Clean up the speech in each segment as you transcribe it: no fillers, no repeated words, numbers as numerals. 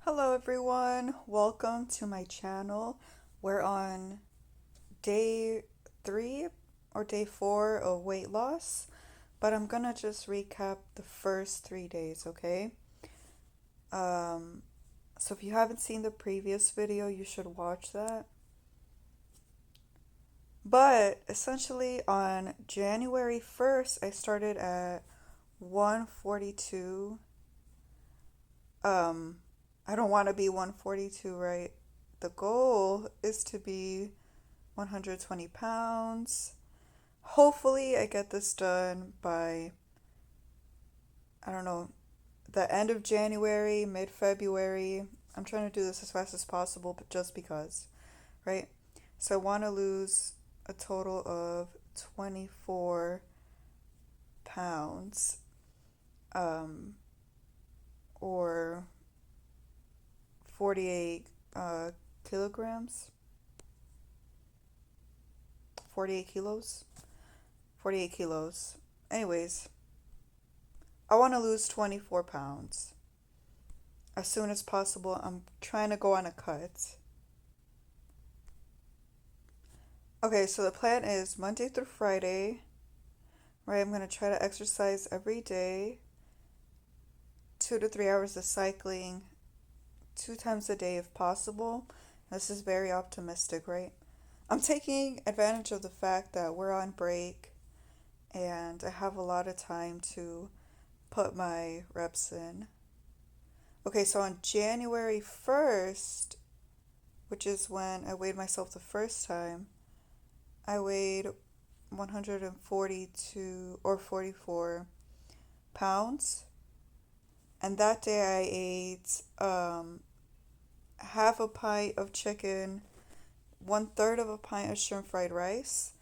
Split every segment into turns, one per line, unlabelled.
Hello everyone, welcome to my channel. We're on day 3 or day 4 of weight loss, but I'm gonna just recap the first 3 days, okay? Um, so if you haven't seen the previous video, you should watch that. But essentially on January 1st, I started at 142. Um, I don't want to be 142, right? The goal is to be 120 pounds. Hopefully, I get this done by, I don't know, the end of January, mid February. I'm trying to do this as fast as possible, but just because, right? So I want to lose a total of 24 pounds, um, or 48 kilograms, 48 kilos, 48 kilos. Anyways, I want to lose 24 pounds as soon as possible. I'm trying to go on a cut. Okay, so the plan is Monday through Friday, right? I'm going to try to exercise every day, 2 to 3 hours of cycling, 2 times a day if possible. This is very optimistic, right? I'm taking advantage of the fact that we're on break and I have a lot of time to put my reps in. Okay, so on January 1st, which is when I weighed myself the first time, I weighed 142 or 44 pounds. And that day I ate half a pint of chicken, 1/3 of a pint of shrimp fried rice.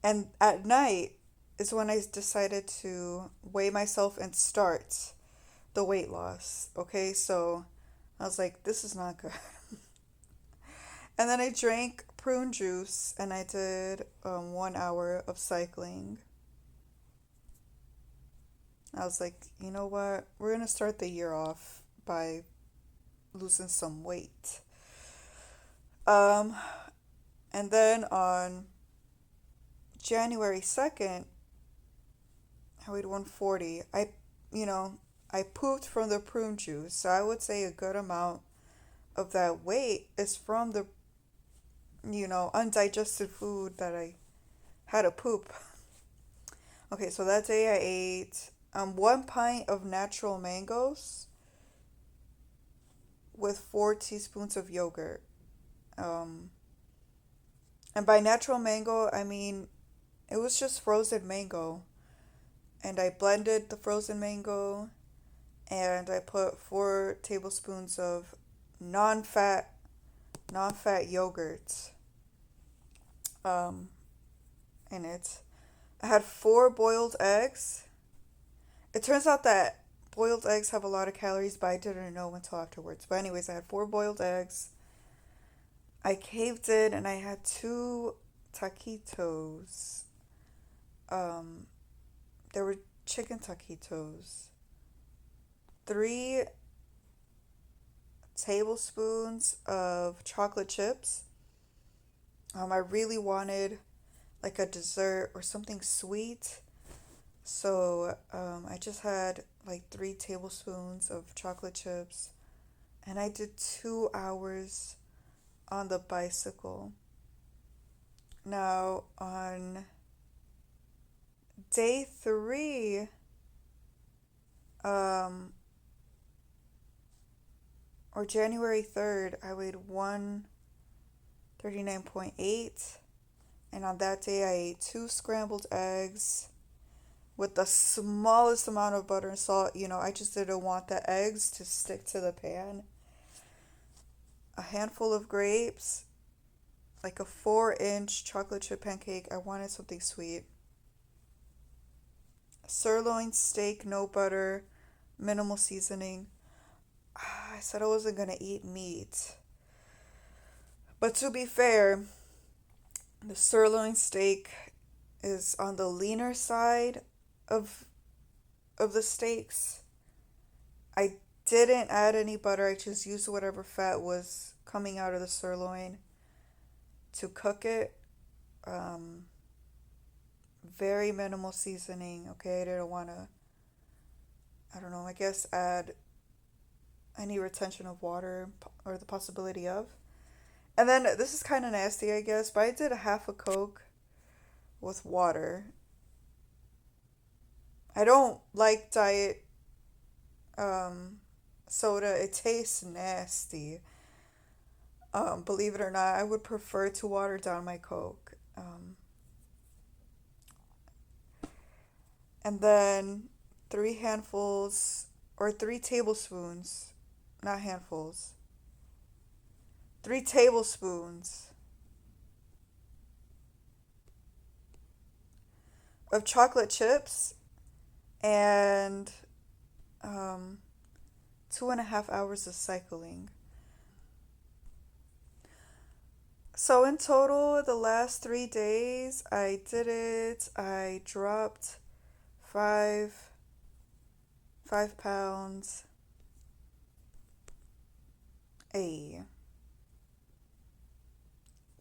And at night is when I decided to weigh myself and start the weight loss. Okay, so I was like, this is not good. And then I drank prune juice and I did 1 hour of cycling. I was like, you know what? We're going to start the year off by losing some weight. Um, and then on January 2nd, I weighed 140. You know, I pooped from the prune juice. So I would say a good amount of that weight is from the, undigested food that I had to poop. Okay, so that day I ate 1 pint of natural mangoes with 4 teaspoons of yogurt. Um, and by natural mango, I mean it was just frozen mango. And I blended the frozen mango and I put 4 tablespoons of non-fat non-fat yogurt um, in it. I had 4 boiled eggs. It turns out that boiled eggs have a lot of calories, but I didn't know until afterwards. But anyways, I had 4 boiled eggs. I caved in and I had 2 taquitos. Um, there were chicken taquitos. 3 tablespoons of chocolate chips. I really wanted like a dessert or something sweet. So I just had like 3 tablespoons of chocolate chips and I did 2 hours on the bicycle. Now, on day 3, um, or January 3rd, I weighed 139.8. And on that day, I ate 2 scrambled eggs with the smallest amount of butter and salt. I just didn't want the eggs to stick to the pan. A handful of grapes, like a 4-inch chocolate chip pancake. I wanted something sweet. Sirloin steak, no butter, minimal seasoning. I said I wasn't going to eat meat. But to be fair, the sirloin steak is on the leaner side of of the steaks. I didn't add any butter. I just used whatever fat was coming out of the sirloin to cook it. Um, Very minimal seasoning. Okay, I didn't want to, I don't know, I guess add any retention of water or the possibility of. And then this is kind of nasty, I guess, but I did a half a Coke with water. I don't like diet um, soda. It tastes nasty. Believe it or not, I would prefer to water down my Coke. And then three handfuls or 3 tablespoons, not handfuls, 3 tablespoons of chocolate chips and um, 2.5 hours of cycling. So in total, the last 3 days, I did it. I dropped five 5 pounds. A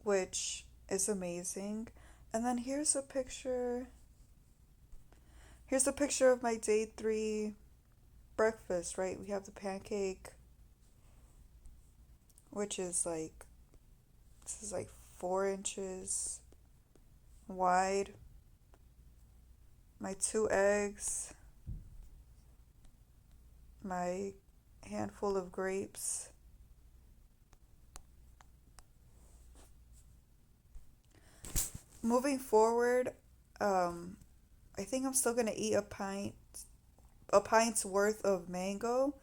which is amazing. And then here's a picture of my day 3 breakfast, right? We have the pancake, which is like, this is like 4 inches wide. My 2 eggs, my handful of grapes. Moving forward, I think I'm still gonna eat a pint's worth of mango.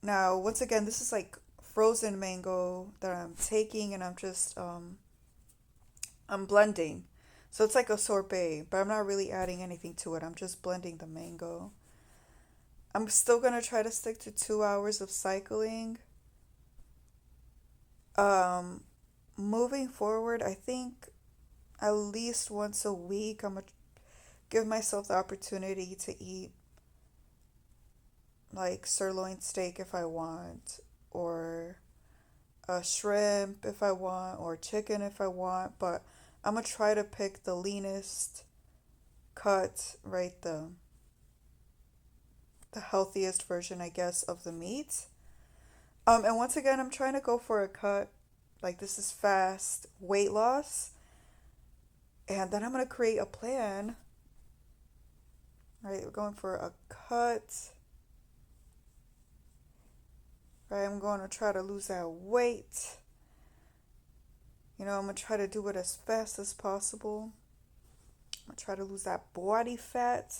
Now, once again, this is like frozen mango that I'm taking and I'm blending. So it's like a sorbet, but I'm not really adding anything to it. I'm just blending the mango. I'm still gonna try to stick to 2 hours of cycling. Um, Moving forward, I think at least once a week, I'm gonna give myself the opportunity to eat like sirloin steak if I want, or a shrimp if I want, or chicken if I want. But I'm gonna try to pick the leanest cut, right? The healthiest version, I guess, of the meat. And once again, I'm trying to go for a cut. Like, this is fast weight loss. And then I'm going to create a plan. Right, we're going for a cut. Right, I'm going to try to lose that weight. I'm going to try to do it as fast as possible. I'm going to try to lose that body fat.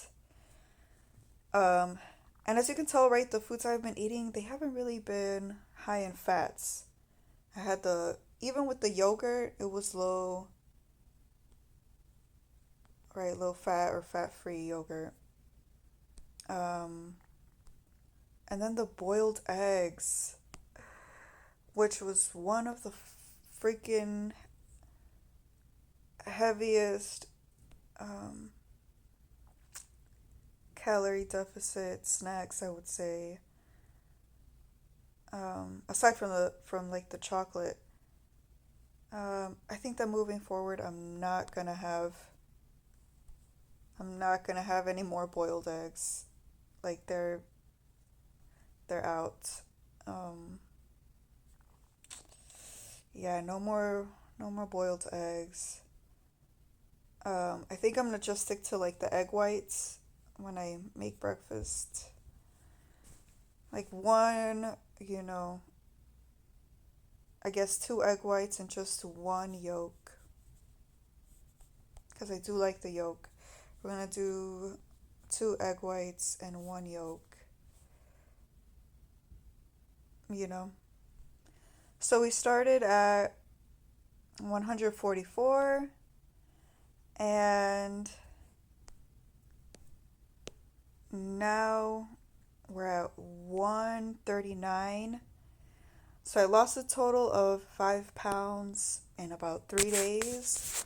Um, and as you can tell, right, the foods I've been eating, they haven't really been high in fats. Even with the yogurt, it was low, right, low fat or fat free yogurt. Um, and then the boiled eggs, which was one of the freaking heaviest um, calorie deficit snacks, I would say. Aside from like the chocolate, I think that moving forward, I'm not gonna have any more boiled eggs. Like they're out. Um, yeah, no more boiled eggs. I think I'm gonna just stick to like the egg whites when I make breakfast. Like one, I guess 2 egg whites and just one yolk. Because I do like the yolk. We're gonna do 2 egg whites and one yolk, you know. So we started at 144 and now we're at 139. So I lost a total of 5 pounds in about 3 days.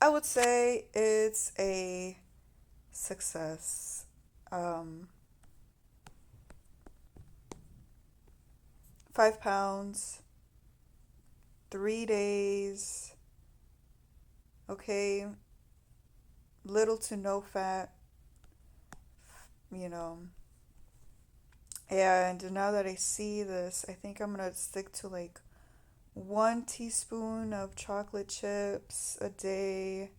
I would say it's a success. Um, 5 pounds, 3 days. Okay, little to no fat, you know. And now that I see this, I think I'm gonna stick to like 1 teaspoon of chocolate chips a day.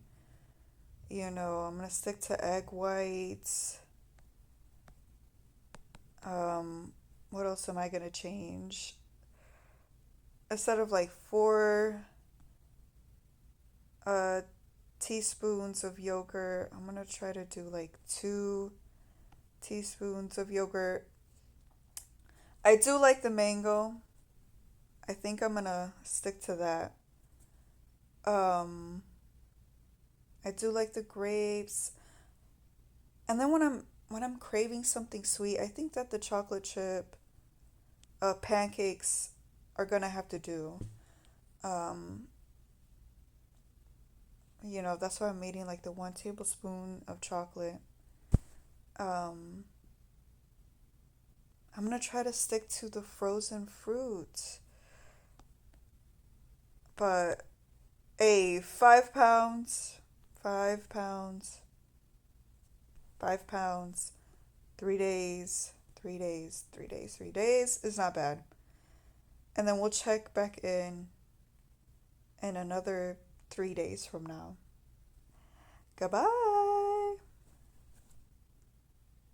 I'm gonna stick to egg whites. Um, what else am I gonna change? Instead of like 4 teaspoons of yogurt, I'm gonna try to do like 2 teaspoons of yogurt. I do like the mango. I think I'm gonna stick to that. Um, I do like the grapes. And then when I'm craving something sweet, I think that the chocolate chip pancakes are gonna have to do. Um, that's why I'm eating like the 1 tablespoon of chocolate. Um, I'm gonna try to stick to the frozen fruit, but 5 pounds, 5 pounds, 5 pounds, 3 days, 3 days, 3 days, 3 days is not bad. And then we'll check back in another 3 days from now. Goodbye.